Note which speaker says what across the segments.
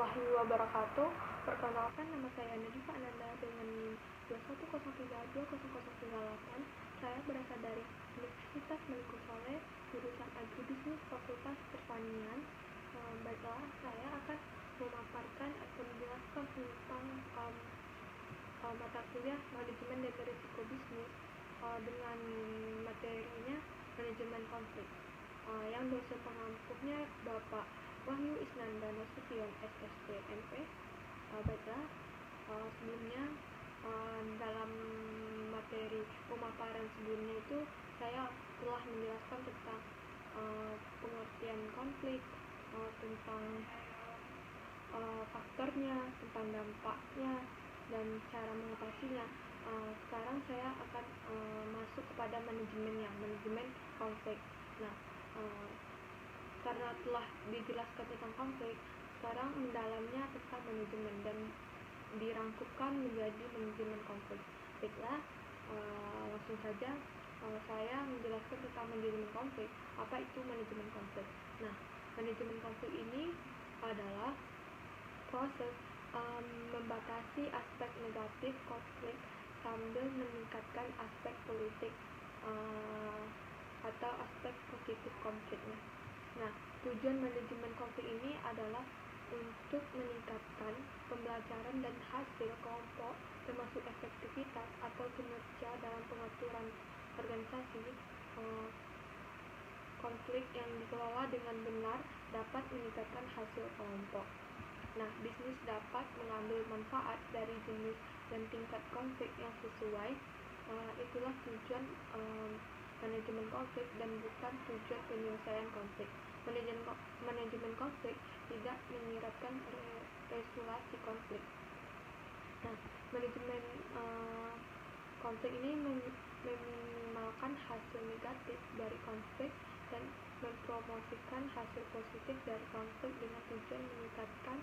Speaker 1: warahmatullahi wabarakatuh. Perkenalkan, nama saya Nadifa Ananda dengan NIM 210320038. Saya berasal dari Universitas Malikul Saleh, jurusan Agribisnis Fakultas Pertanian. Baiklah, saya akan memaparkan atau menjelaskan tentang mata kuliah Manajemen dan Risiko Bisnis dengan materinya Manajemen Konflik. Yang dosen pengampunya Bapak Wahyu Isnanda Nasution SSC MP. Baiklah, sebelumnya dalam materi pemaparan sebelumnya itu saya telah menjelaskan tentang pengertian konflik, tentang faktornya, tentang dampaknya, dan cara mengatasinya. Sekarang saya akan masuk kepada manajemen konflik. Nah, karena telah dijelaskan tentang konflik, sekarang mendalamnya tentang manajemen dan dirangkumkan menjadi manajemen konflik. Baiklah, langsung saja saya menjelaskan tentang manajemen konflik. Apa itu manajemen konflik? Nah, manajemen konflik ini adalah proses membatasi aspek negatif konflik sambil meningkatkan aspek politik atau aspek positif konfliknya. Nah, tujuan manajemen konflik ini adalah untuk meningkatkan pembelajaran dan hasil kelompok, termasuk efektivitas atau kinerja dalam pengaturan organisasi. Konflik yang dikelola dengan benar dapat meningkatkan hasil kelompok. Nah, bisnis dapat mengambil manfaat dari jenis dan tingkat konflik yang sesuai. Itulah tujuan manajemen konflik dan bukan tujuan penyelesaian konflik. Manajemen konflik tidak menyiratkan resolusi konflik. Nah, manajemen konflik ini meminimalkan hasil negatif dari konflik dan mempromosikan hasil positif dari konflik dengan tujuan meningkatkan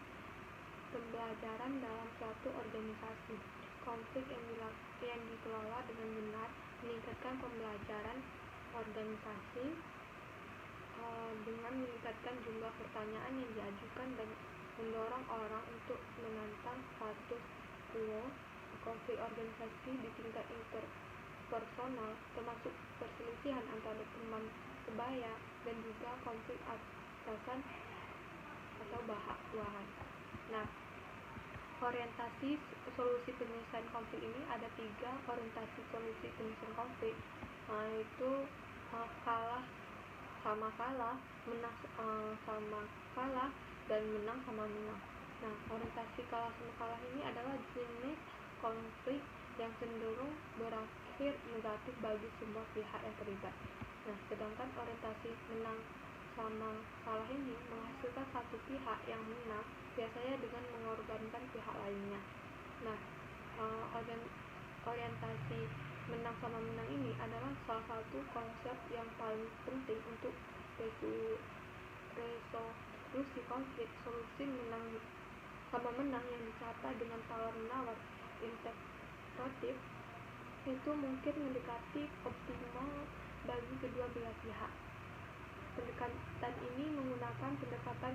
Speaker 1: pembelajaran dalam suatu organisasi. Konflik yang dikelola dengan benar meningkatkan pembelajaran organisasi dengan meningkatkan jumlah pertanyaan yang diajukan dan mendorong orang untuk menantang status quo. Konflik organisasi di tingkat interpersonal, termasuk perselisihan antara teman sebaya dan juga konflik atasan atau bawahan. Nah, orientasi solusi penyelesaian konflik ini ada 3 orientasi solusi penyelesaian konflik, yaitu kalah sama kalah, menang sama kalah, dan menang sama menang. Nah, orientasi kalah sama kalah ini adalah jenis konflik yang cenderung berakhir negatif bagi semua pihak yang terlibat. Nah, sedangkan orientasi menang sama kalah ini menghasilkan satu pihak yang menang, biasanya dengan mengorbankan pihak lainnya. Nah, orientasi menang sama menang ini adalah salah satu konsep yang paling penting untuk resolusi konflik. Solusi menang sama menang yang dicapai dengan tawar-menawar integratif itu mungkin mendekati optimal bagi kedua belah pihak. Pendekatan ini menggunakan pendekatan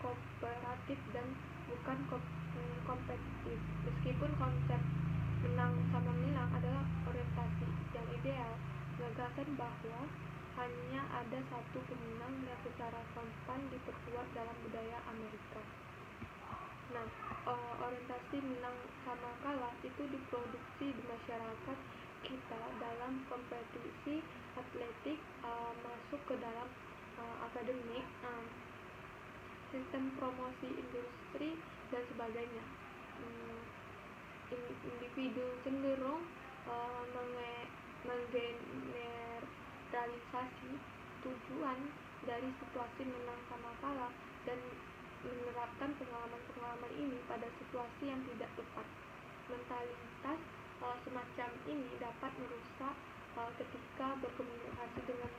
Speaker 1: kooperatif dan bukan kompetitif. Meskipun konsep menang sama menang adalah orientasi yang ideal, gagasan bahwa hanya ada satu pemenang yang secara konstan diperkuat dalam budaya Amerika. Nah, orientasi menang sama kalah itu diproduksi di masyarakat kita dalam kompetisi atletik, masuk ke dalam akademik, sistem promosi industri, dan sebagainya. Individu cenderung menggeneralisasi tujuan dari situasi menang sama kalah dan menerapkan pengalaman-pengalaman ini pada situasi yang tidak tepat. Mentalitas semacam ini dapat merusak ketika berkomunikasi dengan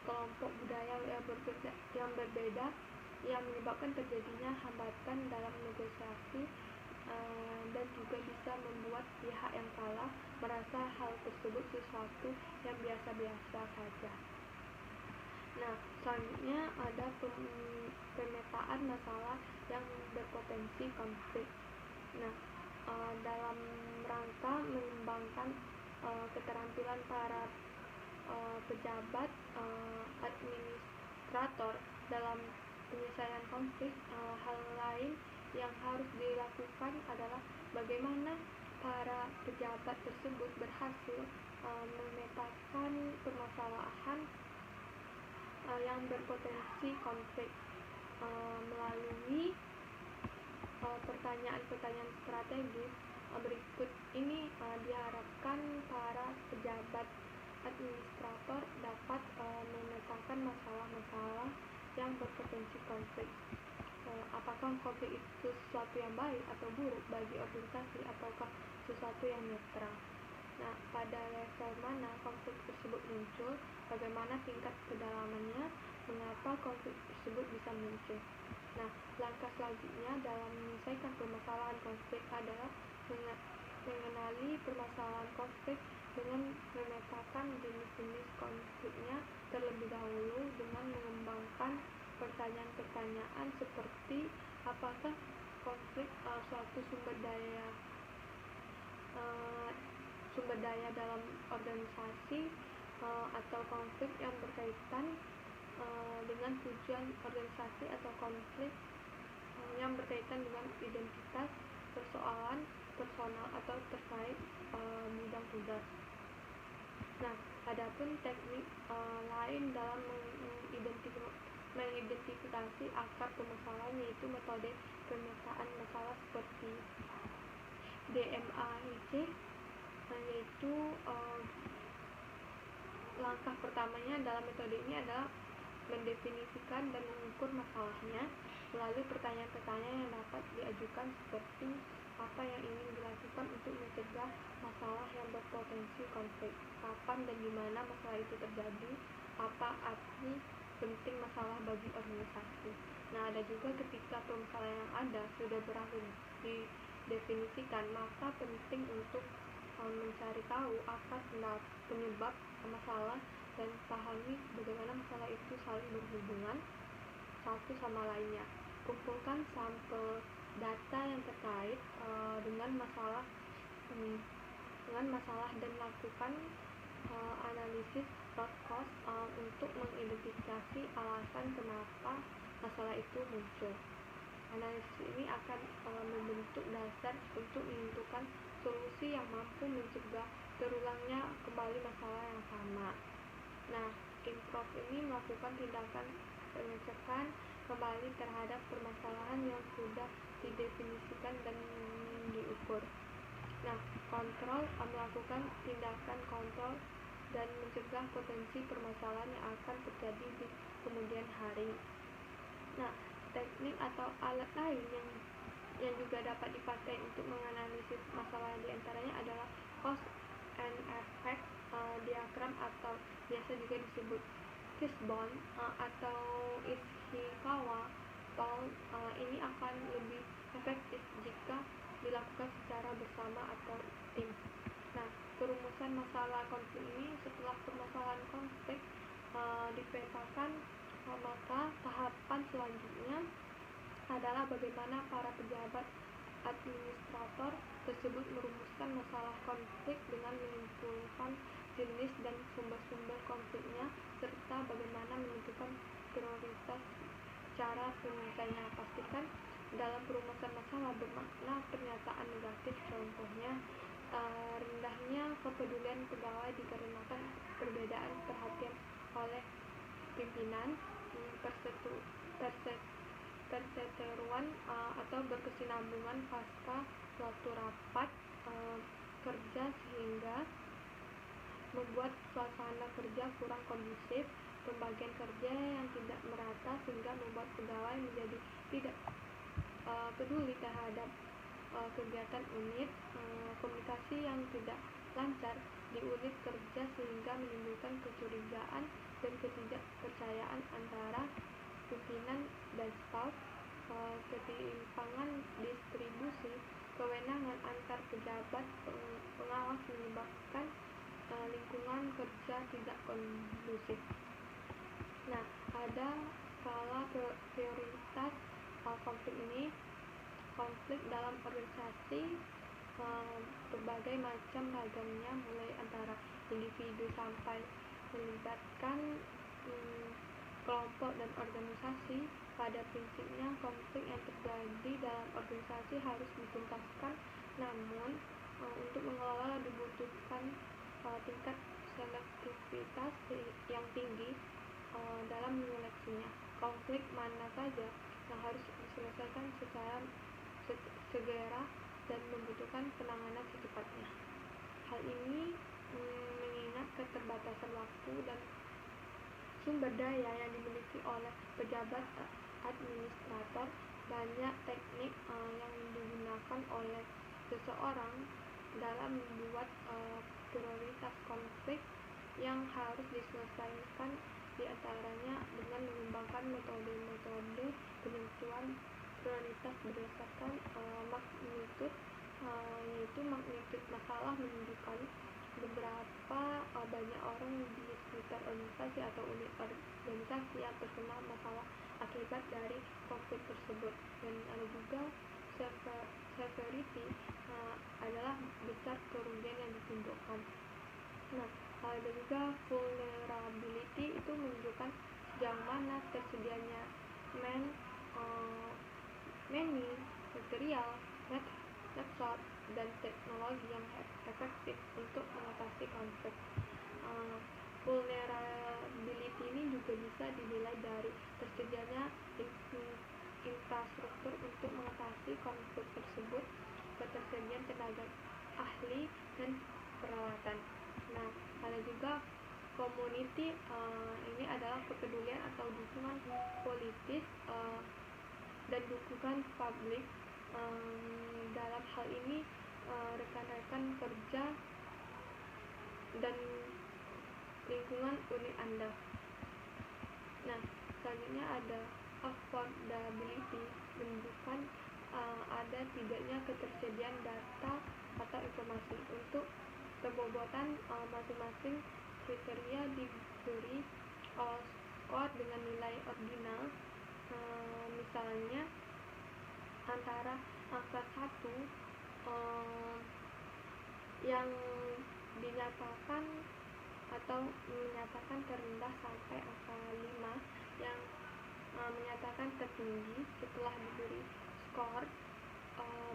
Speaker 1: kelompok budaya yang berbeda, yang menyebabkan terjadinya hambatan dalam negosiasi, dan juga bisa membuat pihak yang kalah merasa hal tersebut sesuatu yang biasa-biasa saja. Nah, selanjutnya ada pemetaan masalah yang berpotensi konflik. Nah, dalam rangka mengembangkan keterampilan para pejabat administrator dalam penyelesaian konflik, hal lain yang harus dilakukan adalah bagaimana para pejabat tersebut berhasil memetakan permasalahan yang berpotensi konflik melalui pertanyaan-pertanyaan strategis berikut ini. Diharapkan para pejabat administrator dapat memetakan masalah-masalah yang berpotensi konflik. Apakah konflik itu sesuatu yang baik atau buruk bagi organisasi, ataukah sesuatu yang netral? Nah, pada level mana konflik tersebut muncul, bagaimana tingkat kedalamannya, mengapa konflik tersebut bisa muncul. Nah, langkah selanjutnya dalam menyelesaikan permasalahan konflik adalah mengenali permasalahan konflik dengan memetakan jenis-jenis konfliknya terlebih dahulu dengan mengembangkan pertanyaan-pertanyaan seperti apakah konflik suatu sumber daya dalam organisasi, atau konflik yang berkaitan dengan tujuan organisasi, atau konflik yang berkaitan dengan identitas, persoalan personal atau terkait bidang tugas. Nah, adapun teknik lain dalam mengidentifikasi akar permasalahan yaitu metode pemetaan masalah seperti DMAIC, yaitu langkah pertamanya dalam metode ini adalah mendefinisikan dan mengukur masalahnya melalui pertanyaan-pertanyaan yang dapat diajukan seperti apa yang ingin dilakukan untuk mencegah masalah yang berpotensi konflik, kapan dan di mana masalah itu terjadi, apa arti penting masalah bagi organisasi. Nah, ada juga ketika permasalahan yang ada sudah berhasil didefinisikan, maka penting untuk mencari tahu apa penyebab masalah dan pahami bagaimana masalah itu saling berhubungan satu sama lainnya. Kumpulkan sampel data yang terkait dengan masalah dan lakukan analisis root cause untuk mengidentifikasi alasan kenapa masalah itu muncul. Analisis ini akan membentuk dasar untuk menentukan solusi yang mampu mencegah terulangnya kembali masalah yang sama. Nah, improv ini melakukan tindakan pengecekan kembali terhadap permasalahan yang sudah didefinisikan dan diukur. Nah, kontrol melakukan tindakan kontrol dan mencegah potensi permasalahan yang akan terjadi di kemudian hari. Nah, teknik atau alat lain yang juga dapat dipakai untuk menganalisis masalah diantaranya adalah cause and effect diagram atau biasa juga disebut fishbone atau Ishikawa Paul. Ini akan lebih efektif jika dilakukan secara bersama atau tim. Nah, perumusan masalah konflik ini setelah permasalahan konflik dipetakan, maka tahapan selanjutnya adalah bagaimana para pejabat administrator tersebut merumuskan masalah konflik dengan menyimpulkan jenis dan sumber-sumber konfliknya serta bagaimana menentukan prioritas cara penyelesaiannya. Pastikan dalam perumusan masalah bermakna pernyataan negatif, contohnya rendahnya kepedulian pegawai dikarenakan perbedaan perhatian oleh pimpinan, perseteruan atau berkesinambungan pasca suatu rapat kerja sehingga membuat suasana kerja kurang kondusif, pembagian kerja yang tidak merata sehingga membuat pegawai menjadi tidak peduli terhadap kegiatan unit, komunikasi yang tidak lancar di unit kerja sehingga menimbulkan kecurigaan dan ketidakpercayaan antara pimpinan dan staf, ketimpangan distribusi kewenangan antar pejabat pengawas menyebabkan lingkungan kerja tidak kondusif. Nah, ada skala prioritas konflik ini. Konflik dalam organisasi berbagai macam ragamnya, mulai antara individu sampai melibatkan kelompok dan organisasi. Pada prinsipnya, konflik yang terjadi dalam organisasi harus dituntaskan, namun untuk mengelola dibutuhkan tingkat selektivitas yang tinggi dalam menyeleksinya. Konflik mana saja yang harus diselesaikan secara segera dan membutuhkan penanganan secepatnya. Hal ini mengingat keterbatasan waktu dan sumber daya yang dimiliki oleh pejabat administrator. Banyak teknik yang digunakan oleh seseorang dalam membuat prioritas konflik yang harus diselesaikan, diantaranya dengan mengembangkan metode-metode penentuan prioritas berdasarkan magnitude, yaitu magnitude masalah menunjukkan beberapa banyak orang di sekitar organisasi atau unit organisasi yang terkena masalah akibat dari konflik tersebut. Dan ada juga severity, adalah besar kerugian yang ditimbulkan. Nah, ada juga vulnerability, itu menunjukkan sejauh mana tersedianya many material, metode, dan teknologi yang efektif untuk mengatasi konflik. Vulnerability ini juga bisa dinilai dari tersedianya infrastruktur untuk mengatasi konflik tersebut, ketersediaan tenaga ahli dan peralatan. Nah, ada juga community, ini adalah kepedulian atau dukungan politis dan dukungan publik. Dalam hal ini rekan-rekan kerja dan lingkungan unit Anda. Nah, selanjutnya ada affordability, menunjukkan ada tidaknya ketersediaan data atau informasi. Untuk pembobotan masing-masing kriteria diberi skor dengan nilai ordinal. Misalnya antara angka 1 yang dinyatakan atau menyatakan terendah sampai angka 5 yang menyatakan tertinggi. Setelah diberi skor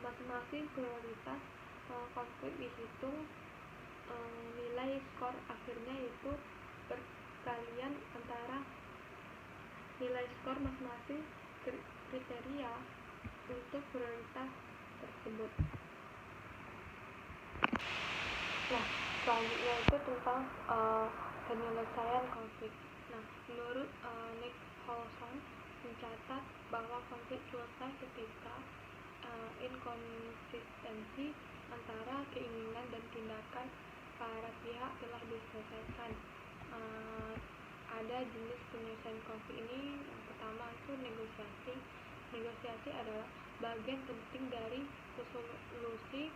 Speaker 1: masing-masing prioritas konflik dihitung, nilai skor akhirnya yaitu perkalian antara nilai skor masing-masing kriteria untuk prioritas tersebut. Nah, selanjutnya itu tentang penyelesaian konflik. Nah, menurut Nick Holson mencatat bahwa konflik selesai ketika inkonsistensi antara keinginan dan tindakan para pihak telah diselesaikan. Ada jenis penyelesaian konflik ini. Yang pertama itu negosiasi. Negosiasi adalah bagian penting dari resolusi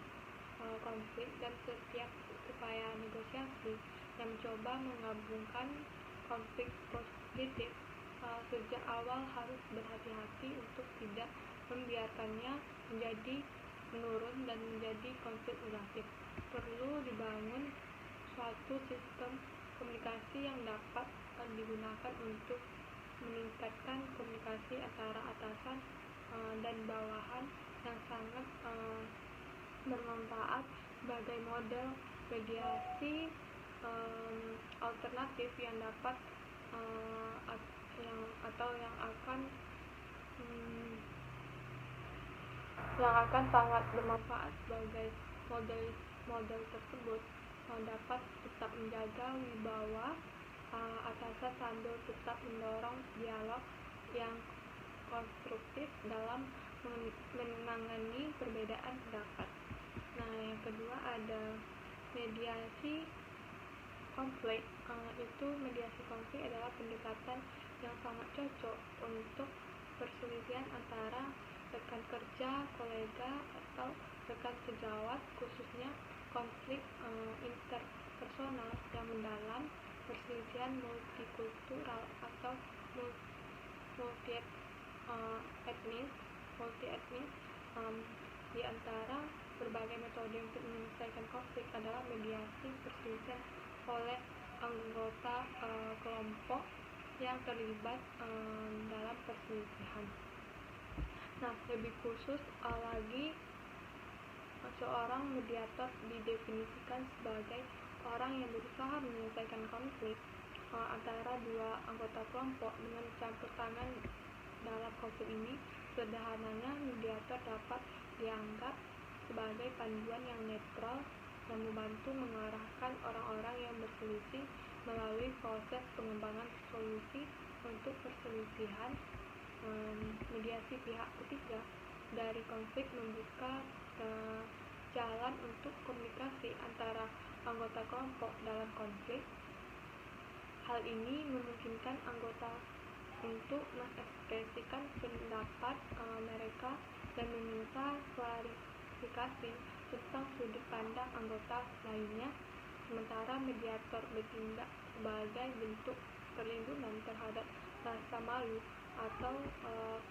Speaker 1: konflik, dan setiap upaya negosiasi yang mencoba menggabungkan konflik positif sejak awal harus berhati-hati untuk tidak membiarkannya menjadi menurun dan menjadi konflik negatif. Perlu dibangun suatu sistem komunikasi yang dapat digunakan untuk meningkatkan komunikasi antara atasan dan bawahan yang sangat bermanfaat sebagai model mediasi alternatif yang dapat yang akan sangat bermanfaat sebagai model tersebut dapat tetap menjaga wibawa atasan sambil tetap mendorong dialog yang konstruktif dalam menangani perbedaan pendapat. Nah, yang kedua ada mediasi konflik. Itu mediasi konflik adalah pendekatan yang sangat cocok untuk perselisihan antara rekan kerja, kolega, atau rekan sejawat, khususnya konflik interpersonal yang mendalam perselisihan multikultural atau multi etnis di antara berbagai metode untuk menyelesaikan konflik adalah mediasi perselisihan oleh anggota kelompok yang terlibat dalam perselisihan. Nah, lebih khusus lagi, seorang mediator didefinisikan sebagai orang yang berusaha menyelesaikan konflik antara dua anggota kelompok dengan campur tangan dalam konflik ini. Sederhananya, mediator dapat dianggap sebagai panduan yang netral yang membantu mengarahkan orang-orang yang berselisih melalui proses pengembangan solusi untuk perselisihan. Mediasi pihak ketiga dari konflik membuka jalan untuk komunikasi antara anggota kelompok dalam konflik. Hal ini memungkinkan anggota untuk mengekspresikan pendapat mereka dan meminta klarifikasi tentang sudut pandang anggota lainnya, sementara mediator bertindak sebagai bentuk perlindungan terhadap rasa malu atau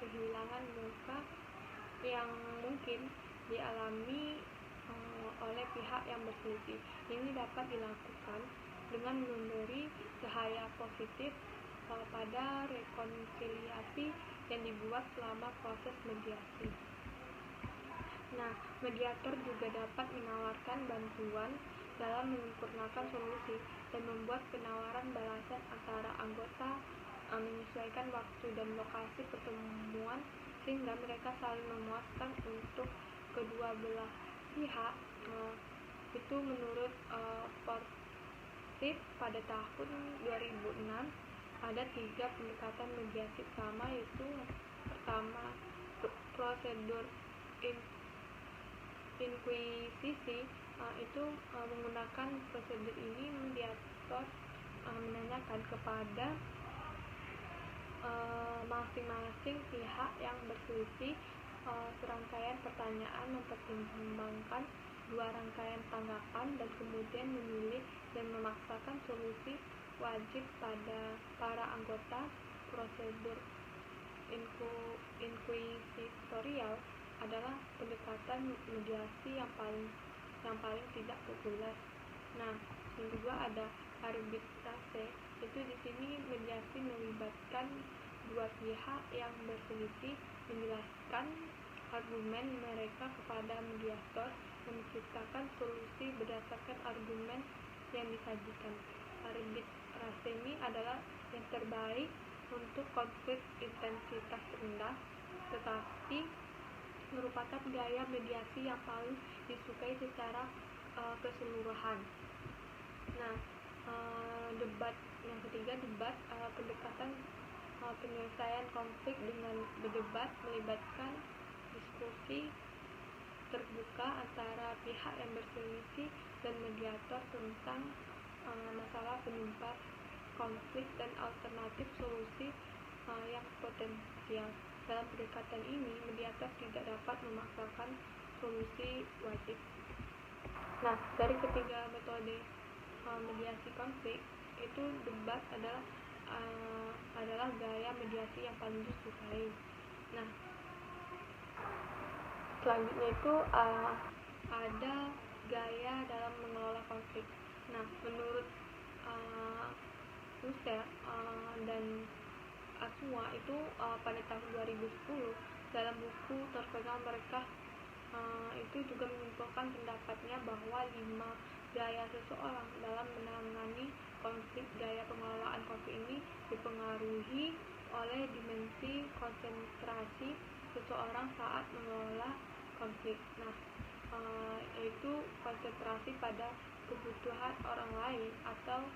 Speaker 1: kehilangan muka yang mungkin dialami oleh pihak yang berselisih. Ini dapat dilakukan dengan memberi cahaya positif pada rekonsiliasi yang dibuat selama proses mediasi. Nah, mediator juga dapat menawarkan bantuan dalam menyempurnakan solusi dan membuat penawaran balasan antara anggota, menyesuaikan waktu dan lokasi pertemuan sehingga mereka saling memuaskan untuk kedua belah pihak. Itu menurut Forsyth pada tahun 2006 ada 3 pendekatan mediasi utama, yaitu pertama prosedur inkuisisi. Itu menggunakan prosedur ini mediator menanyakan kepada masing-masing pihak yang berselisih serangkaian pertanyaan, mempertimbangkan 2 rangkaian tanggapan dan kemudian memilih dan memaksakan solusi wajib pada para anggota. Prosedur inkuisitorial adalah pendekatan mediasi yang paling tidak populer. Nah, yang kedua ada arbitrase. Itu di sini mediasi melibatkan 2 pihak yang berselisih menjelaskan argumen mereka kepada mediator dan menciptakan solusi berdasarkan argumen yang disajikan. Arbitrase ini adalah yang terbaik untuk konflik intensitas rendah, tetapi merupakan gaya mediasi yang paling disukai secara keseluruhan. Nah, debat yang ketiga, debat pendekatan penyelesaian konflik dengan berdebat melibatkan diskusi terbuka antara pihak yang berselisih dan mediator tentang masalah penyebab konflik dan alternatif solusi yang potensial. Dalam pendekatan ini, mediator tidak dapat memaksakan solusi wajib. Nah, dari ketiga metode mediasi konflik, itu debat adalah gaya mediasi yang paling disukai. Nah, selanjutnya itu ada gaya dalam mengelola konflik. Nah, menurut Husserl dan Asua itu pada tahun 2010 dalam buku terkenal mereka itu juga menyimpulkan pendapatnya bahwa 5 gaya seseorang dalam menangani konflik. Gaya pengelolaan konflik ini dipengaruhi oleh dimensi konsentrasi seseorang saat mengelola konflik. Nah, yaitu konsentrasi pada kebutuhan orang lain atau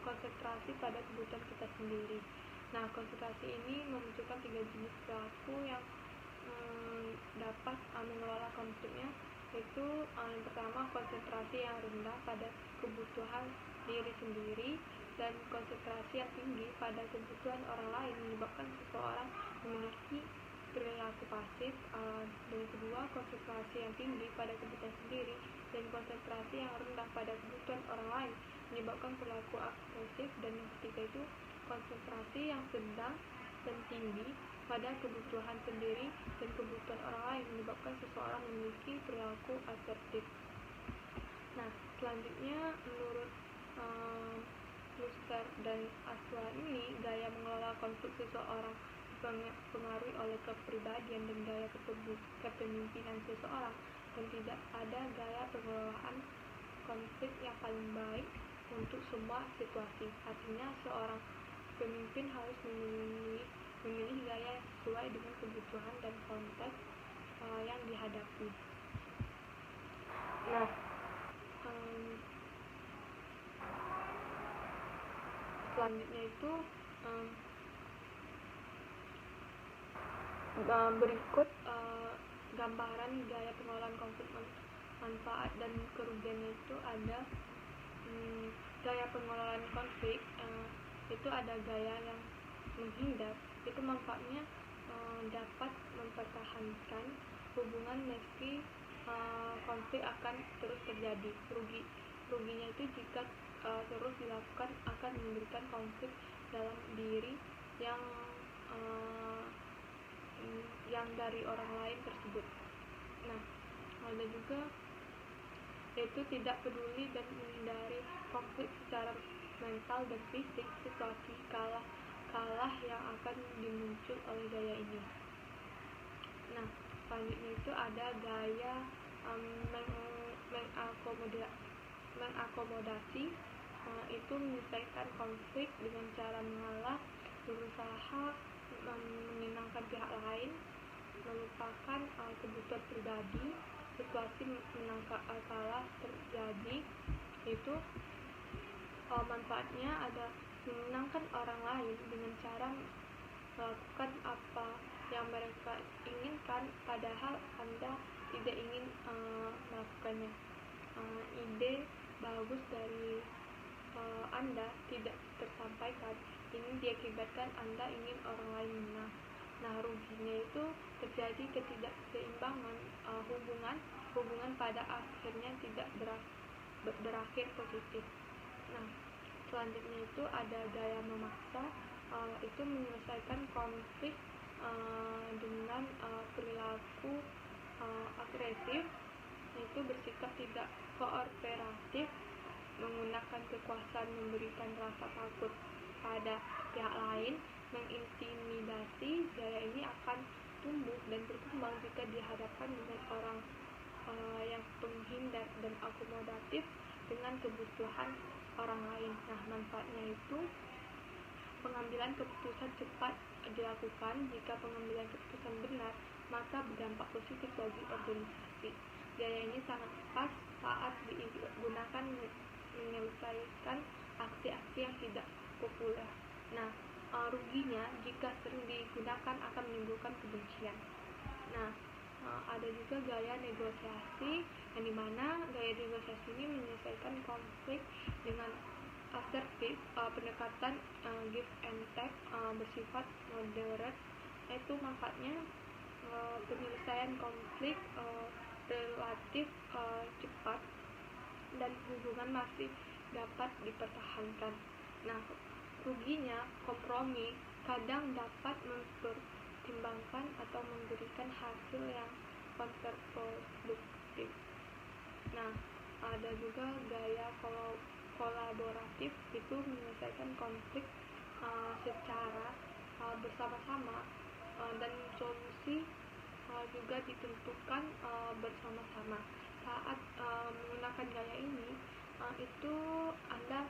Speaker 1: konsentrasi pada kebutuhan kita sendiri. Nah, konsentrasi ini memunculkan 3 jenis pelaku yang dapat mengelola konfliknya, yaitu yang pertama konsentrasi yang rendah pada kebutuhan diri sendiri, dan konsentrasi yang tinggi pada kebutuhan orang lain menyebabkan seseorang memiliki perilaku pasif, dan kedua konsentrasi yang tinggi pada kebutuhan sendiri dan konsentrasi yang rendah pada kebutuhan orang lain menyebabkan perilaku agresif, dan yang ketiga itu konsentrasi yang sedang dan tinggi pada kebutuhan sendiri dan kebutuhan orang lain menyebabkan seseorang memiliki perilaku asertif. Nah, selanjutnya menurut Luster dan Aswan ini, gaya mengelola konflik seseorang dipengaruhi oleh kepribadian dan gaya kepemimpinan seseorang, dan tidak ada gaya pengelolaan konflik yang paling baik untuk semua situasi. Artinya seorang pemimpin harus memilih gaya yang sesuai dengan kebutuhan dan konteks yang dihadapi. Nah, selanjutnya itu berikut gambaran gaya pengelolaan konflik manfaat dan kerugiannya. Itu ada gaya pengelolaan konflik, itu ada gaya yang menghindar. Itu manfaatnya dapat mempertahankan hubungan meski konflik akan terus terjadi. Ruginya itu jika terus dilakukan akan memberikan konflik dalam diri yang dari orang lain tersebut. Nah, ada juga yaitu tidak peduli dan menghindari konflik secara mental dan fisik, situasi kalah yang akan dimuncul oleh gaya ini. Nah, selanjutnya itu ada gaya mengakomodasi, itu menyelesaikan konflik dengan cara mengalah, berusaha menyenangkan pihak lain, melupakan kebutuhan pribadi. Situasi kalah terjadi, itu manfaatnya ada menyenangkan orang lain dengan cara melakukan apa yang mereka inginkan padahal Anda tidak ingin melakukannya. Ide bagus dari Anda tidak tersampaikan, ini diakibatkan Anda ingin orang lain menang. Nah, ruginya itu terjadi ketidakseimbangan hubungan pada akhirnya tidak berakhir positif. Nah, selanjutnya itu ada gaya memaksa, itu menyelesaikan konflik dengan perilaku agresif, itu bersikap tidak kooperatif, menggunakan kekuasaan, memberikan rasa takut pada pihak lain, mengintimidasi. Gaya ini akan tumbuh dan berkembang jika dihadapkan dengan orang yang penghindar dan akomodatif dengan kebutuhan orang lain. Nah, manfaatnya itu pengambilan keputusan cepat dilakukan. Jika pengambilan keputusan benar, maka berdampak positif bagi organisasi. Gaya ini sangat pas saat digunakan menyelesaikan aksi-aksi yang tidak populer. Nah, ruginya jika sering digunakan akan menimbulkan kebencian. Nah, ada juga gaya negosiasi, yang dimana gaya negosiasi ini menyelesaikan konflik dengan asertif. Pendekatan give and take bersifat moderate, itu manfaatnya penyelesaian konflik relatif cepat dan hubungan masih dapat dipertahankan. Nah, ruginya kompromi kadang dapat mempertimbangkan atau memberikan hasil yang kontraproduktif. Nah, ada juga gaya kolaboratif, itu menyelesaikan konflik secara bersama-sama, dan solusi juga ditentukan bersama-sama. Saat menggunakan gaya ini, itu Anda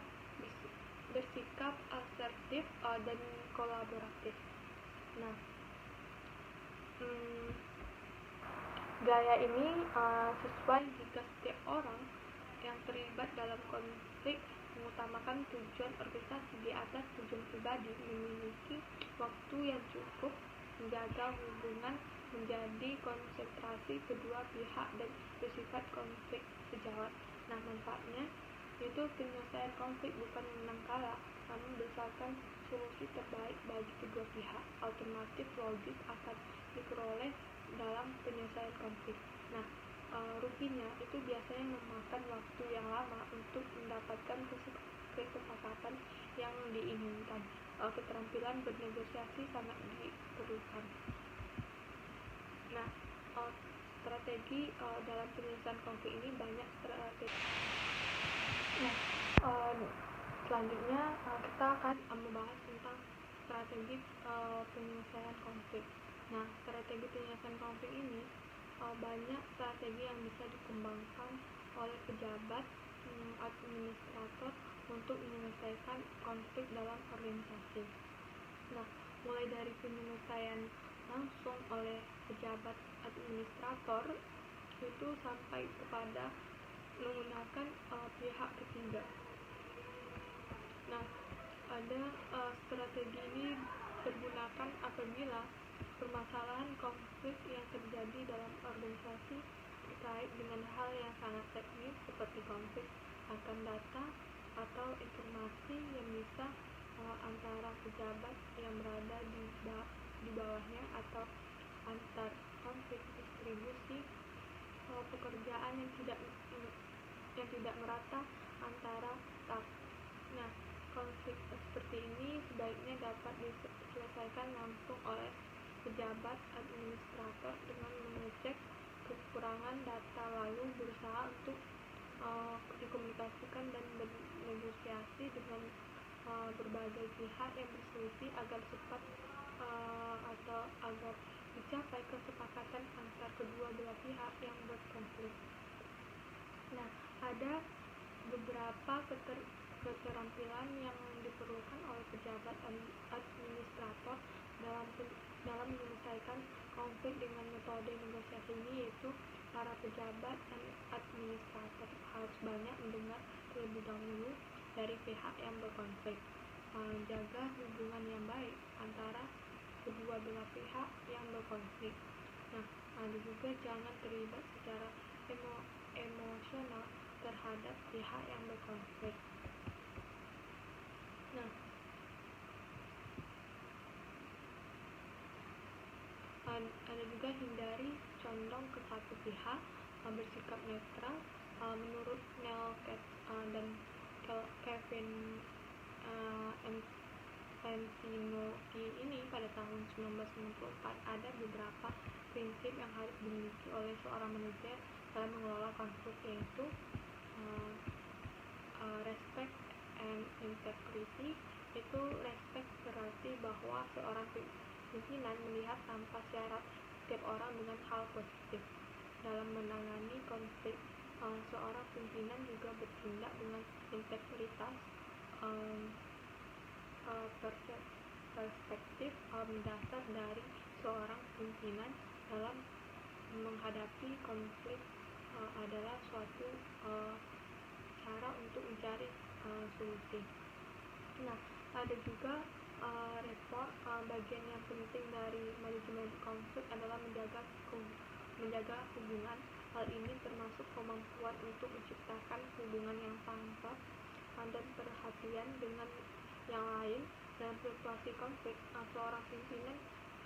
Speaker 1: bersikap asertif dan kolaboratif. Nah, gaya ini sesuai jika setiap orang yang terlibat dalam konflik mengutamakan tujuan organisasi di atas tujuan pribadi, memiliki waktu yang cukup, menjaga hubungan menjadi konsentrasi kedua pihak, dan bersifat konflik sejawat. Nah, manfaatnya itu penyelesaian konflik bukan menang kalah, namun berdasarkan solusi terbaik bagi kedua pihak. Alternatif logis akan diperoleh dalam penyelesaian konflik. Nah, rutinnya itu biasanya memakan waktu yang lama untuk mendapatkan kesepakatan yang diinginkan. Keterampilan bernegosiasi sangat diperlukan. Nah, strategi dalam penyelesaian konflik ini banyak strategi. Nah, selanjutnya kita akan membahas tentang strategi penyelesaian konflik. Nah, strategi penyelesaian konflik ini banyak strategi yang bisa dikembangkan oleh pejabat administrator untuk menyelesaikan konflik dalam organisasi. Nah, mulai dari penyelesaian langsung oleh pejabat administrator itu sampai kepada menggunakan pihak ketiga. Nah, ada strategi ini digunakan apabila permasalahan konflik yang terjadi dalam organisasi terkait dengan hal yang sangat teknis seperti konflik akan data atau informasi yang bisa antara pejabat yang berada di bawahnya atau antar konflik distribusi pekerjaan yang tidak merata antara staf. Nah, konflik seperti ini sebaiknya dapat diselesaikan langsung oleh pejabat administrator dengan mengecek kekurangan data lalu berusaha untuk dikomunikasikan dan bernegosiasi dengan berbagai pihak yang berselisih agar cepat atau agar dicapai kesepakatan antar kedua belah pihak yang berkonflik. Nah, ada beberapa keterampilan yang diperlukan oleh pejabat administrator dalam menyelesaikan konflik dengan metode negosiasi ini, yaitu para pejabat dan administrator harus banyak mendengar terlebih dahulu dari pihak yang berkonflik, menjaga hubungan yang baik antara kedua belah pihak yang berkonflik. Nah, ada juga jangan terlibat secara emosional terhadap pihak yang berkonflik. Nah, ada juga hindari condong ke satu pihak, bersikap netral. Menurut Neil dan Kevin Antinori ini pada tahun 1994 ada beberapa prinsip yang harus dimiliki oleh seorang manajer dalam mengelola konflik, yaitu respect and integrity. Itu respect berarti bahwa seorang pimpinan melihat tanpa syarat setiap orang dengan hal positif. Dalam menangani konflik, seorang pimpinan juga bertindak dengan integritas. Perspektif mendasar dari seorang pimpinan dalam menghadapi konflik adalah suatu cara untuk mencari solusi. Nah, ada juga bagian yang penting dari manajemen konflik adalah menjaga hubungan. Hal ini termasuk kemampuan untuk menciptakan hubungan yang tanpa dan perhatian dengan yang lain. Dalam situasi konflik, seorang pimpinan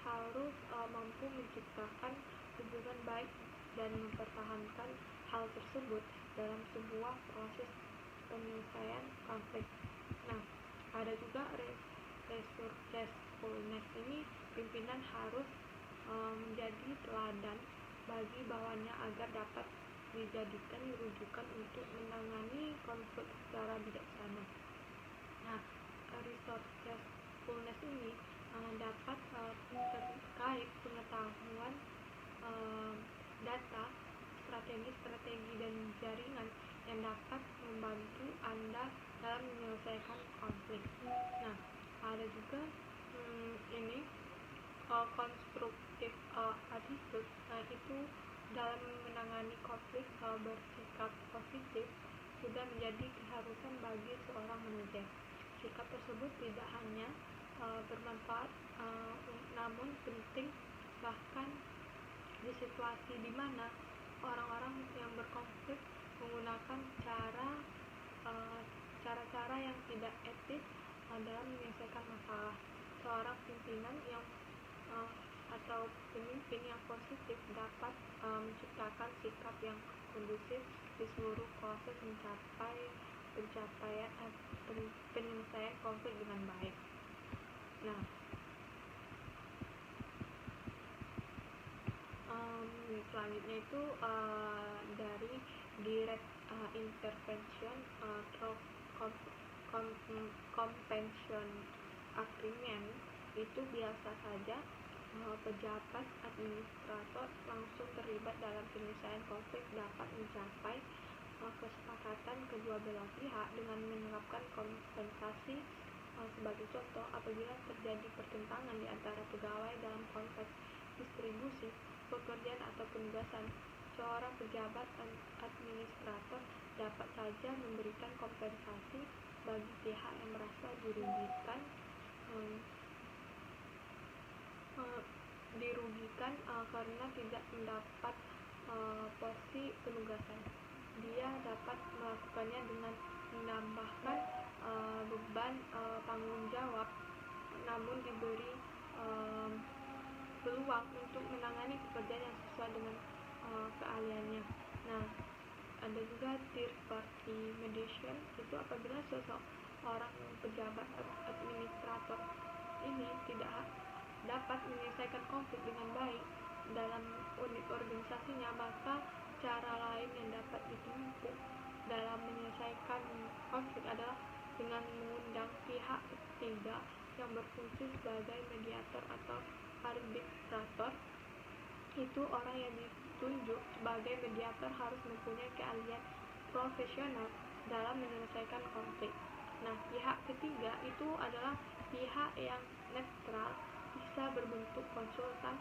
Speaker 1: harus mampu menciptakan hubungan baik dan mempertahankan hal tersebut dalam sebuah proses penyelesaian konflik. Nah, ada juga resourcefulness. Ini pimpinan harus menjadi teladan bagi bawahannya agar dapat dijadikan rujukan untuk menangani konflik secara bijaksana. Nah, resourcefulness ini dapat terkait pengetahuan data, strategi dan jaringan yang dapat membantu Anda dalam menyelesaikan konflik. Nah, ada juga konstruktif attitude. Nah, itu dalam menangani konflik bersikap positif sudah menjadi keharusan bagi seorang manajer. Sikap tersebut tidak hanya bermanfaat namun penting bahkan di situasi di mana orang-orang yang berkonflik menggunakan cara-cara yang tidak etis dalam menyelesaikan masalah. Seorang pimpinan yang atau pemimpin yang positif dapat menciptakan sikap yang kondusif di seluruh proses penyelesaian konflik dengan baik. Nah, selanjutnya itu dari direct intervention through compensation agreement, itu biasa saja pejabat administrator langsung terlibat dalam penyelesaian konflik dapat mencapai kesepakatan kedua belah pihak dengan menerapkan kompensasi. Sebagai contoh, apabila terjadi pertentangan di antara pegawai dalam konteks distribusi pekerjaan atau penugasan, seorang pejabat administrator dapat saja memberikan kompensasi bagi pihak yang merasa dirugikan karena tidak mendapat porsi penugasan. Dia dapat melakukannya dengan menambahkan beban tanggung jawab, namun diberi peluang untuk menangani pekerjaan yang sesuai dengan keahliannya. Nah, ada juga third party mediation, itu apabila seseorang pejabat administrator ini tidak dapat menyelesaikan konflik dengan baik dalam unit organisasinya, maka cara lain yang dapat ditempuh dalam menyelesaikan konflik adalah dengan mengundang pihak ketiga yang berfungsi sebagai mediator atau arbitrator. Itu orang yang ditunjuk sebagai mediator harus mempunyai keahlian profesional dalam menyelesaikan konflik. Nah, pihak ketiga itu adalah pihak yang netral, bisa berbentuk konsultan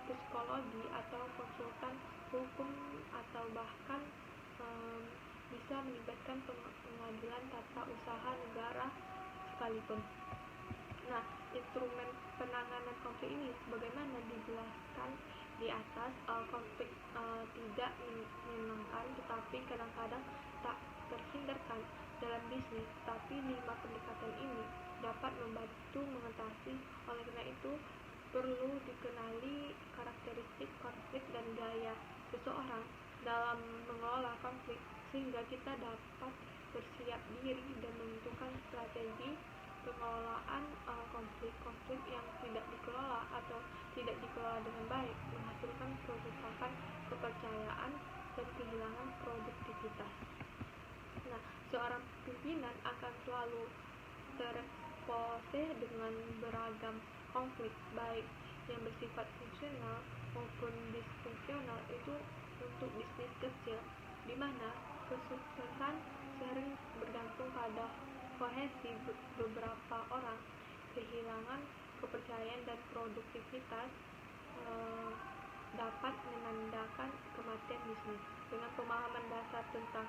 Speaker 1: psikologi atau konsultan hukum, atau bahkan bisa melibatkan pengadilan tata usaha negara sekalipun. Nah, instrumen penanganan konflik ini sebagaimana dijelaskan di atas, konflik tidak menyenangkan tetapi kadang-kadang tak terhindarkan dalam bisnis, tapi 5 pendekatan ini dapat membantu mengatasi. Oleh karena itu, perlu dikenali karakteristik konflik dan gaya seseorang dalam mengelola konflik, sehingga kita dapat bersiap diri dan menentukan strategi pengelolaan konflik yang tidak dikelola atau tidak dikelola dengan baik menghasilkan kerusakan kepercayaan dan kehilangan produktivitas. Nah, seorang pimpinan akan selalu terekspos dengan beragam konflik, baik yang bersifat fungsional maupun disfungsional, itu untuk bisnis kecil, di mana kesuksesan sering bergantung pada kohesi beberapa orang. Kehilangan kepercayaan dan produktivitas dapat menandakan kematian bisnis. Dengan pemahaman dasar tentang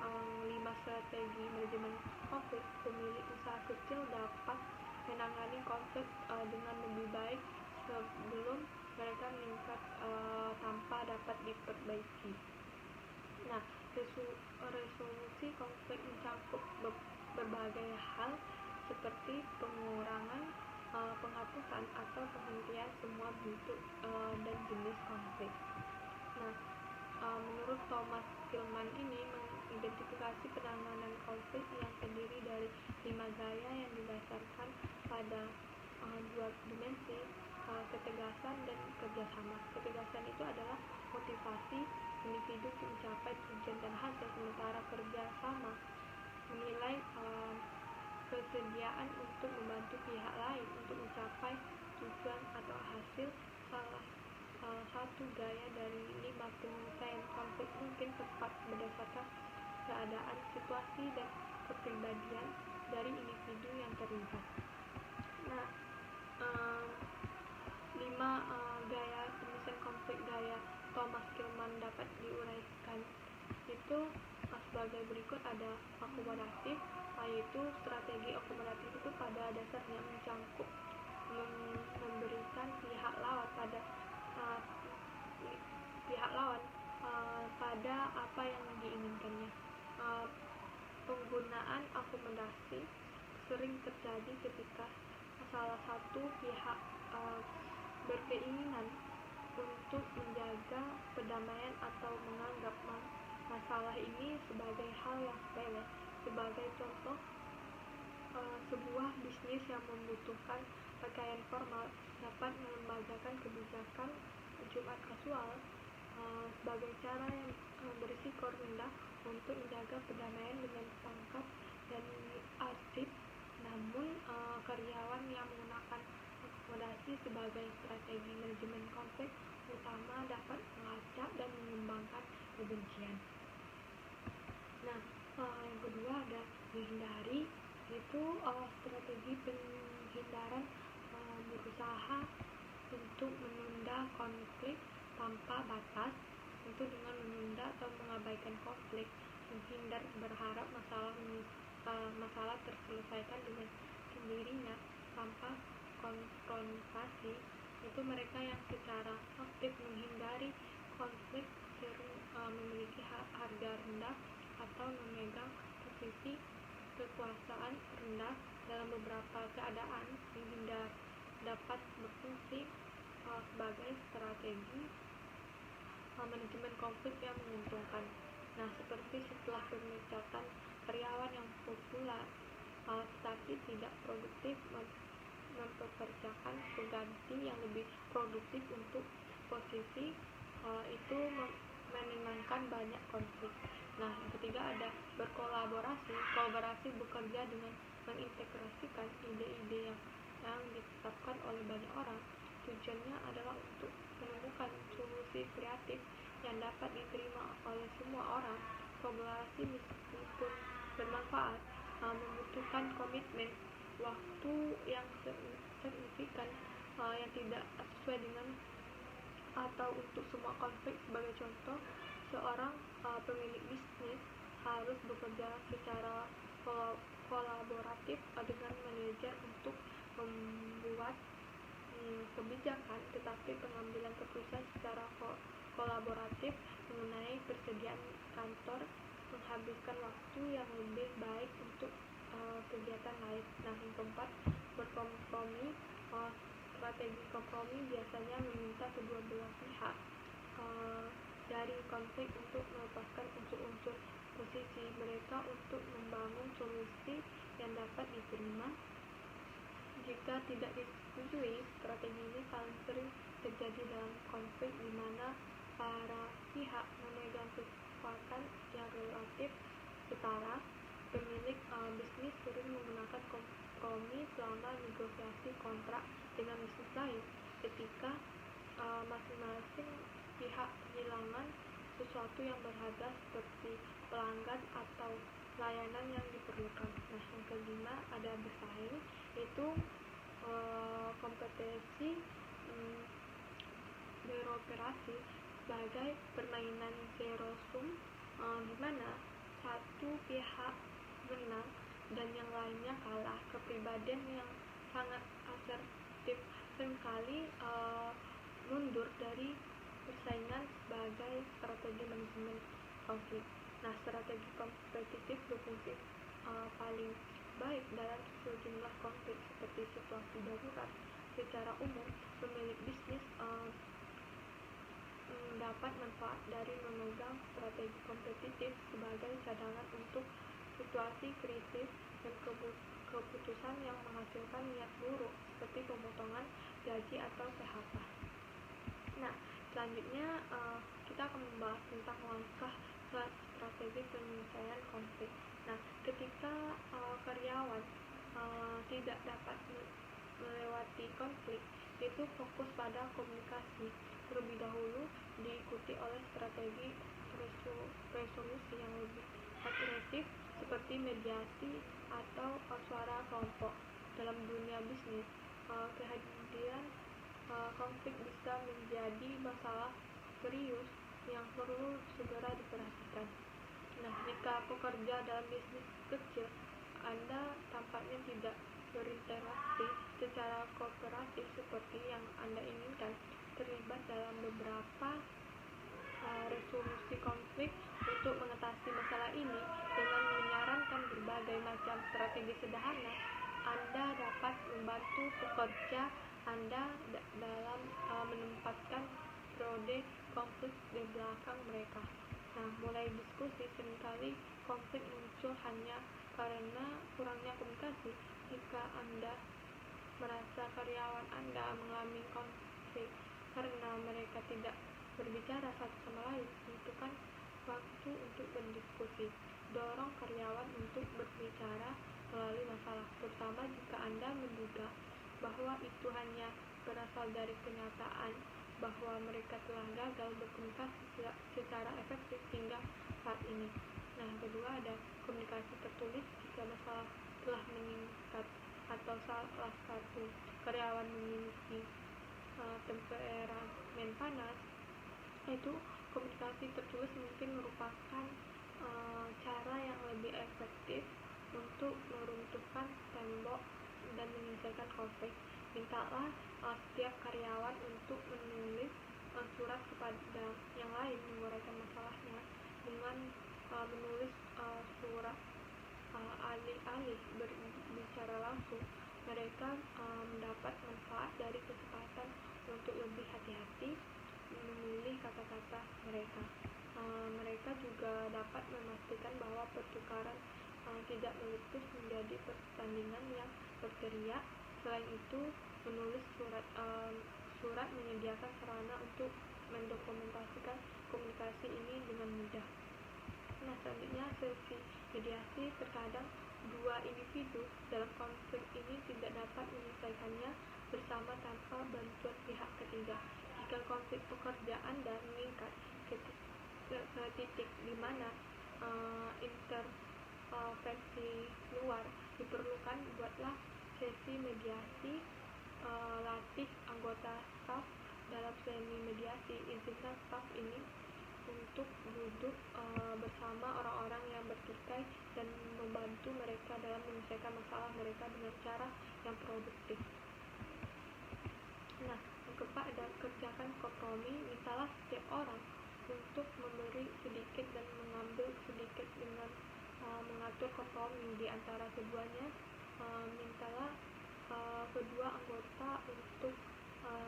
Speaker 1: 5 strategi manajemen konflik, pemilik usaha kecil dapat menangani konflik dengan lebih baik sebelum mereka meningkat tanpa dapat diperbaiki. Nah, resolusi konflik mencakup berbagai hal seperti pengurangan, penghapusan atau penghentian semua bentuk dan jenis konflik. Nah, menurut Thomas Kilmann ini mengidentifikasi penanganan konflik yang terdiri dari 5 gaya yang didasarkan pada 2 dimensi, ketegasan dan kerjasama. Ketegasan itu adalah motivasi individu untuk mencapai tujuan dan hasil, sementara kerjasama menilai kesediaan untuk membantu pihak lain untuk mencapai tujuan atau hasil. Salah satu gaya dari 5 penyelesaian konflik mungkin tepat berdasarkan keadaan, situasi, dan kepribadian dari individu yang terlibat. Nah, 5 gaya penyelesaian konflik gaya Thomas Kilmann dapat diuraikan itu sebagai berikut. Ada akomodatif, yaitu strategi akomodatif itu pada dasarnya mencangkup memberikan pihak lawan pada apa yang diinginkannya. Penggunaan akomodasi sering terjadi ketika salah satu pihak berkeinginan untuk menjaga perdamaian atau menganggap masalah ini sebagai hal yang sepele. Sebagai contoh, sebuah bisnis yang membutuhkan pakaian formal dapat melembagakan kebijakan Jumat kasual sebagai cara yang berisiko rendah untuk menjaga perdamaian dengan pangkat dan arsip. Namun karyawan yang menggunakan akomodasi sebagai strategi manajemen konflik utama dapat melacak dan mengembangkan kebencian. Nah, yang kedua ada menghindari, itu strategi penghindaran berusaha untuk menunda konflik tanpa batas, itu dengan menunda atau mengabaikan konflik, menghindar berharap masalah terselesaikan dengan sendirinya tanpa konfrontasi. Itu mereka yang secara aktif menghindari konflik, memiliki harga rendah atau memegang posisi kekuasaan rendah. Dalam beberapa keadaan, menghindar dapat berfungsi sebagai strategi manajemen konflik yang menguntungkan. Nah, seperti setelah pemecatan karyawan yang populer tetapi tidak produktif, mempekerjakan pengganti yang lebih produktif untuk posisi itu menenangkan banyak konflik. Nah, yang ketiga ada berkolaborasi. Kolaborasi bekerja dengan mengintegrasikan ide-ide yang ditetapkan oleh banyak orang. Tujuannya adalah untuk menemukan solusi kreatif yang dapat diterima oleh semua orang. Kolaborasi meskipun bermanfaat membutuhkan komitmen waktu yang signifikan yang tidak sesuai dengan atau untuk semua konflik. Sebagai contoh, seorang pemilik bisnis harus bekerja secara kolaboratif dengan manajer untuk membuat kebijakan, tetapi pengambilan keputusan secara kolaboratif mengenai persediaan kantor menghabiskan waktu yang lebih baik untuk kegiatan lain. Nah, yang keempat, berkompromi. Strategi kompromi biasanya meminta kedua belah pihak dari konflik untuk melepaskan unsur-unsur posisi mereka untuk membangun solusi yang dapat diterima. Jika tidak disetujui, strategi ini paling sering terjadi dalam konflik di mana para pihak memegang kekuatan yang relatif setara. Pemilik bisnis sering menggunakan kompromi selama negosiasi kontrak dengan bisnis lain, ketika masing-masing pihak kehilangan sesuatu yang berharga seperti pelanggan atau layanan yang diperlukan. Nah, yang kelima ada bersaing, itu kompetensi beroperasi sebagai permainan zero sum, di mana satu pihak menang dan yang lainnya kalah. Kepribadian yang sangat asertif seringkali mundur dari persaingan sebagai strategi manajemen konflik. Nah, strategi kompetitif berfungsi paling baik dalam sejumlah konflik seperti situasi darurat. Secara umum, pemilik bisnis dapat manfaat dari memegang strategi kompetitif sebagai cadangan untuk situasi kritis dan keputusan yang menghasilkan niat buruk seperti pemotongan gaji atau PHK. Nah, selanjutnya kita akan membahas tentang langkah strategi penyelesaian konflik. Nah, ketika karyawan tidak dapat melewati konflik, itu fokus pada komunikasi terlebih dahulu, diikuti oleh strategi resolusi yang lebih agresif seperti mediasi atau suara kelompok. Dalam dunia bisnis, kehadiran konflik bisa menjadi masalah serius yang perlu segera diperhatikan. Nah, jika pekerja dalam bisnis kecil Anda tampaknya tidak berinteraksi secara kooperatif seperti yang Anda inginkan, terlibat dalam beberapa resolusi konflik. Untuk mengatasi masalah ini dengan menyarankan berbagai macam strategi sederhana, Anda dapat membantu pekerja Anda dalam menempatkan periode konflik di belakang mereka. Nah, mulai diskusi, seringkali konflik muncul hanya karena kurangnya komunikasi. Jika Anda merasa karyawan Anda mengalami konflik karena mereka tidak berbicara satu sama lain, tentukan waktu untuk berdiskusi. Dorong karyawan untuk berbicara melalui masalah, terutama jika Anda menduga bahwa itu hanya berasal dari kenyataan bahwa mereka telah gagal berkomunikasi secara efektif hingga saat ini. Nah, kedua ada komunikasi tertulis. Jika masalah telah meningkat atau salah satu karyawan memiliki temperamen panas, itu komunikasi tertulis mungkin merupakan cara yang lebih efektif untuk meruntuhkan tembok dan menyelesaikan konflik. Mintalah setiap karyawan untuk menulis surat kepada yang lain menguraikan masalahnya dengan menulis surat alih-alih berbicara langsung. Mereka mendapat manfaat dari kesempatan untuk lebih hati-hati memilih kata-kata mereka. Mereka juga dapat memastikan bahwa pertukaran tidak meletus menjadi pertandingan yang berteriak. Selain itu, menulis surat menyediakan sarana untuk mendokumentasikan komunikasi ini dengan mudah. Nah, selanjutnya sesi mediasi. Terkadang dua individu dalam konflik ini tidak dapat menyelesaikannya bersama tanpa bantuan pihak ketiga. Jika konflik pekerja Anda meningkat ke titik di mana intervensi luar diperlukan, buatlah sesi mediasi. Latih anggota staf dalam sesi mediasi. Izinkan staf ini untuk duduk bersama orang-orang yang bertikai dan membantu mereka dalam menyelesaikan masalah mereka dengan cara yang produktif. Nah, yang keempat ada kerjakan kompromi. Mintalah setiap orang untuk memberi sedikit dan mengambil sedikit dengan mengatur kompromi di antara keduanya. Mintalah kedua anggota untuk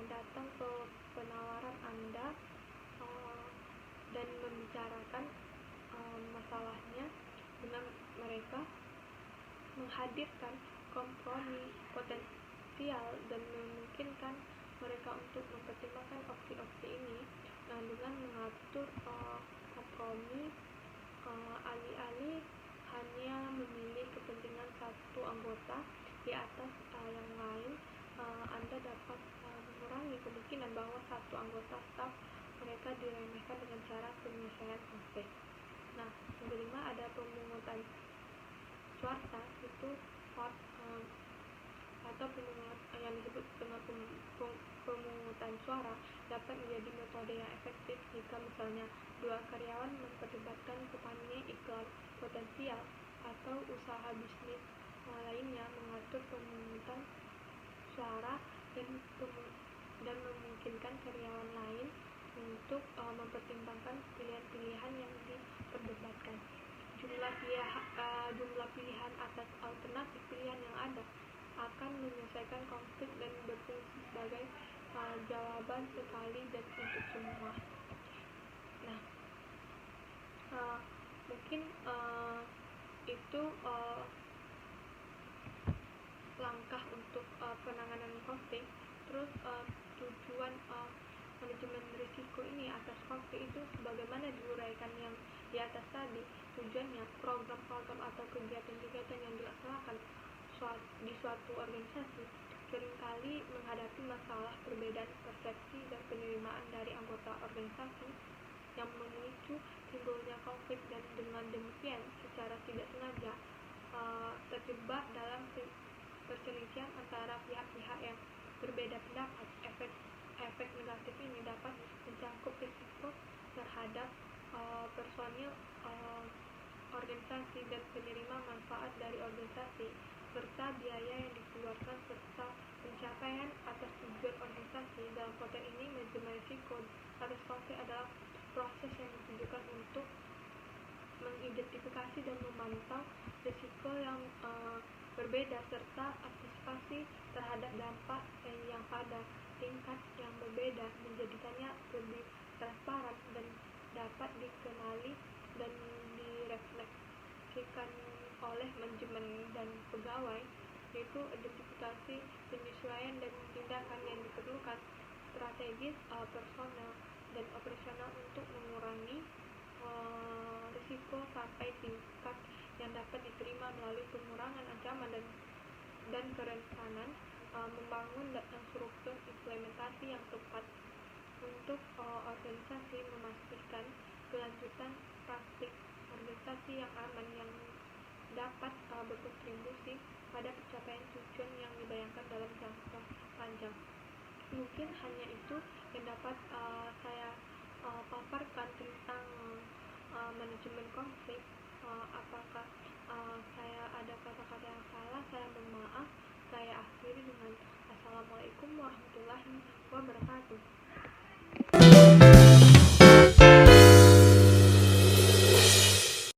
Speaker 1: datang ke penawaran Anda dan membicarakan masalahnya dengan mereka. Menghadirkan kompromi potensial dan memungkinkan mereka untuk mempertimbangkan opsi-opsi ini dengan mengatur kompromi alih-alih hanya memilih kepentingan satu anggota di atas yang lain. Anda dapat mengurangi kemungkinan bahwa satu anggota staf mereka diremehkan dengan cara penyelesaian konflik. Nah, yang kelima ada pemungutan suara. Itu vote atau yang disebut dengan pemungutan suara dapat menjadi metode yang efektif jika misalnya dua karyawan memperdebatkan kampanye iklan potensial atau usaha bisnis lainnya. Mengatur pemungutan suara dan memungkinkan karyawan lain untuk mempertimbangkan pilihan-pilihan yang diperdebatkan. Jumlah pilihan atas alternatif pilihan yang ada akan menyelesaikan konflik dan berfungsi sebagai jawaban sekali dan untuk semua. Nah, mungkin itu langkah untuk penanganan konflik. Terus tujuan manajemen risiko ini atas konflik itu sebagaimana diuraikan yang di atas tadi. Tujuannya, program-program atau kegiatan-kegiatan yang dilaksanakan di suatu organisasi seringkali menghadapi masalah perbedaan persepsi dan penerimaan dari anggota organisasi yang memicu timbulnya konflik, dan dengan demikian secara tidak sengaja terjebak dalam perselisihan antara pihak-pihak yang berbeda pendapat. Efek negatif ini dapat mencakup risiko terhadap personil organisasi dan penerima manfaat dari organisasi, serta biaya yang dikeluarkan serta pencapaian atas tujuan organisasi. Dalam konteks ini, manajemen risiko atas konflik adalah proses yang ditujukan untuk mengidentifikasi dan memantau risiko yang berbeda serta antisipasi terhadap dampak yang pada tingkat yang berbeda menjadikannya lebih transparan dan dapat dikenali dan direfleksikan oleh manajemen dan pegawai, yaitu identifikasi penyesuaian dan tindakan yang diperlukan strategis, personal, dan operasional untuk mengurangi risiko sampai tingkat yang dapat diterima melalui pengurangan ancaman dan kerentanan, membangun struktur implementasi yang tepat untuk organisasi, memastikan kelanjutan praktik organisasi yang aman yang dapat berkontribusi pada pencapaian tujuan yang dibayangkan dalam jangka panjang. Mungkin hanya itu yang dapat saya paparkan tentang manajemen konflik. Apakah saya ada kata-kata yang salah, saya mohon maaf. Saya akhiri dengan Assalamualaikum warahmatullahi wabarakatuh.